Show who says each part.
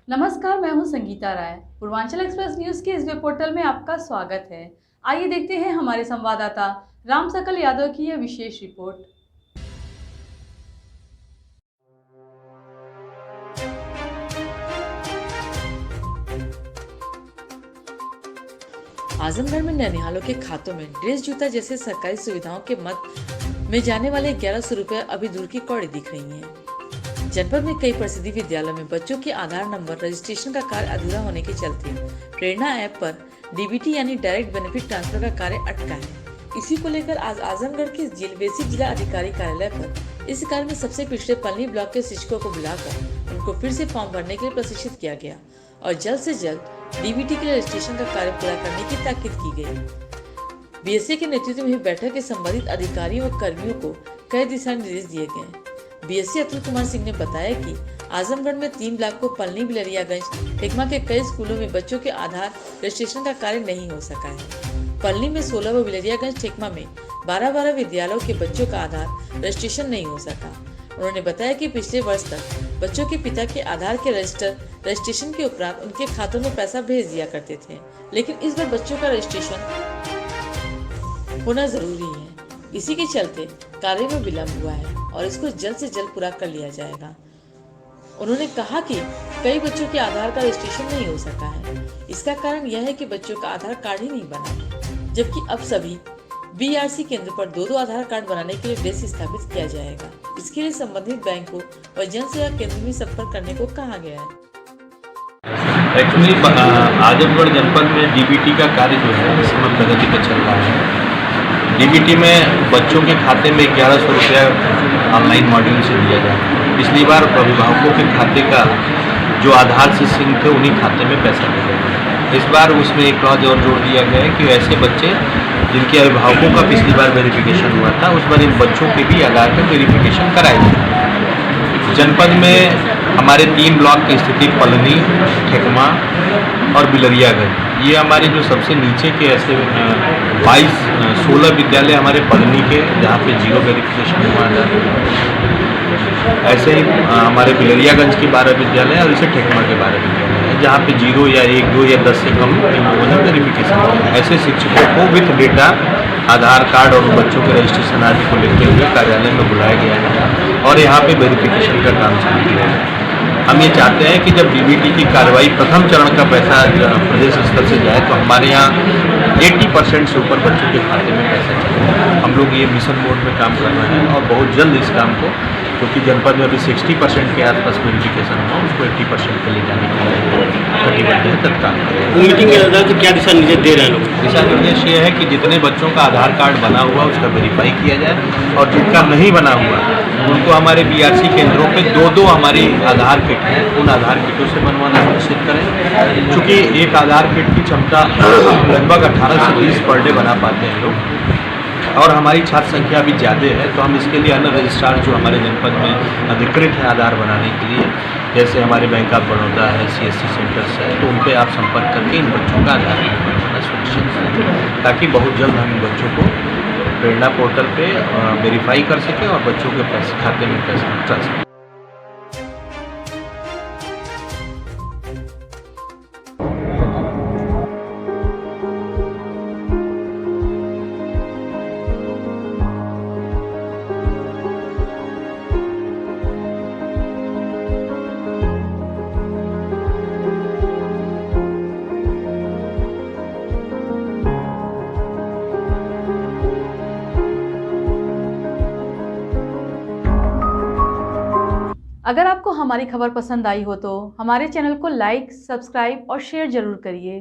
Speaker 1: नमस्कार, मैं हूं संगीता राय। पूर्वांचल एक्सप्रेस न्यूज के इस वेब पोर्टल में आपका स्वागत है। आइए देखते हैं हमारे संवाददाता राम सकल यादव की यह विशेष रिपोर्ट।
Speaker 2: आजमगढ़ में ननिहालों के खातों में ड्रेस जूता जैसे सरकारी सुविधाओं के मद में जाने वाले 1100 रुपए अभी दूर की कौड़ी दिख रही हैं। जनपद में कई प्रसिद्ध विद्यालयों में बच्चों के आधार नंबर रजिस्ट्रेशन का कार्य अधूरा होने के चलते प्रेरणा ऐप पर डीबीटी यानी डायरेक्ट बेनिफिट ट्रांसफर का कार्य अटका है। इसी को लेकर आज आजमगढ़ के बेसिक जिला अधिकारी कार्यालय पर इस कार्य में सबसे पिछड़े पलनी ब्लॉक के शिक्षकों को बुलाकर उनको फिर से फॉर्म भरने के लिए प्रशिक्षित किया गया और जल्द से जल्द डीबीटी के रजिस्ट्रेशन का कार्य पूरा करने की ताकीद की गई। बीएसए के नेतृत्व में हुई बैठक के संबंधित अधिकारियों और कर्मियों को कई दिशा निर्देश दिए गए। बीएसए अतुल कुमार सिंह ने बताया कि आजमगढ़ में 3 ब्लॉक को पलनी बिलरियागंज टेकमा के कई स्कूलों में बच्चों के आधार रजिस्ट्रेशन का कार्य नहीं हो सका है। पलनी में 16 व बिलरियागंज टेकमा में 12 विद्यालयों के बच्चों का आधार रजिस्ट्रेशन नहीं हो सका। उन्होंने बताया कि पिछले वर्ष तक बच्चों के पिता के आधार के रजिस्ट्रेशन के उपरांत उनके खातों में पैसा भेज दिया करते थे, लेकिन इस बार बच्चों का रजिस्ट्रेशन होना जरूरी है। इसी के चलते कार्य में विलम्ब हुआ है और इसको जल्द से जल्द पूरा कर लिया जाएगा। उन्होंने कहा कि कई बच्चों के आधार का रजिस्ट्रेशन नहीं हो सका है। इसका कारण यह है कि बच्चों का आधार कार्ड ही नहीं बना है, जबकि अब सभी बीआरसी केंद्र पर 2 आधार कार्ड बनाने के लिए डेस्क स्थापित किया जाएगा। इसके लिए संबंधित बैंकों और जन सेवा केंद्र में संपर्क करने को कहा गया है।
Speaker 3: एक्चुअली आजमगढ़ जनपद में डीबीटी का कार्य जो है इस समय प्रगति पर चल रहा है। डीबीटी में बच्चों के खाते में 1100 रुपया ऑनलाइन मॉड्यूल से दिया जाए। पिछली बार अभिभावकों के खाते का जो आधार से सिंक थे उन्हीं खाते में पैसा दिया गया। इस बार उसमें एक क्लॉज और जोड़ दिया गया है कि ऐसे बच्चे जिनके अभिभावकों का पिछली बार वेरिफिकेशन हुआ था उस बार इन बच्चों के भी आधार का वेरिफिकेशन कराया जाए। जनपद में हमारे 3 ब्लॉक की स्थिति पलनी, ठेकमा और बिलरियागंज, ये हमारे जो सबसे नीचे के ऐसे 16 विद्यालय हमारे पलनी के जहाँ पे 0 वेरिफिकेशन हुआ है। ऐसे ही हमारे बिलरियागंज के 12 विद्यालय और इसे ठेकमा के 12 विद्यालय हैं जहाँ पे 0 या 1, 2 या 10 से कम इन लोगों ने वेरिफिकेशन किया। ऐसे शिक्षकों को विथ डेटा आधार कार्ड और बच्चों के रजिस्ट्रेशन आदि को लेते हुए कार्यालय में बुलाया गया है और यहाँ पे वेरिफिकेशन का काम शुरू किया है। हम ये चाहते हैं कि जब डीबीटी की कार्रवाई प्रथम चरण का पैसा प्रदेश स्तर से जाए तो हमारे यहाँ 80% से ऊपर बच्चों के खाते में पैसा जाए। हम लोग ये मिशन मोड में काम कर रहे हैं और बहुत जल्द इस काम को, क्योंकि जनपद में अभी 60% के आसपास वेरिफिकेशन हुआ, उसको 80% के लिए जाने के लिए कटिबद्ध है तत्काल।
Speaker 4: मीटिंग के आधार पर क्या दिशा निर्देश दे रहे हैं लोग?
Speaker 3: दिशा निर्देश ये है कि जितने बच्चों का आधार कार्ड बना हुआ उसका वेरीफाई किया जाए और जिनका नहीं बना हुआ उनको हमारे बीआरसी केंद्रों पे 2 हमारी आधार किट है, उन आधार किटों से बनवाना सुनिश्चित करें। चूँकि एक आधार किट की क्षमता लगभग 18 से 20 पर डे बना पाते हैं लोग और हमारी छात्र संख्या भी ज़्यादा है, तो हम इसके लिए अन्य रजिस्ट्रार जो हमारे जनपद में अधिकृत है आधार बनाने के लिए, जैसे हमारे बैंक ऑफ बड़ौदा है, सीएससी सेंटर्स है, तो उन पर आप संपर्क करके इन बच्चों का आधार बनवाना सुनिश्चित करें ताकि बहुत जल्द हम इन बच्चों को प्रेरणा पोर्टल पे वेरीफाई कर सकें और बच्चों के पैसे खाते में पैसा ट्रांसफर।
Speaker 1: अगर आपको हमारी खबर पसंद आई हो तो हमारे चैनल को लाइक, सब्सक्राइब और शेयर जरूर करिए।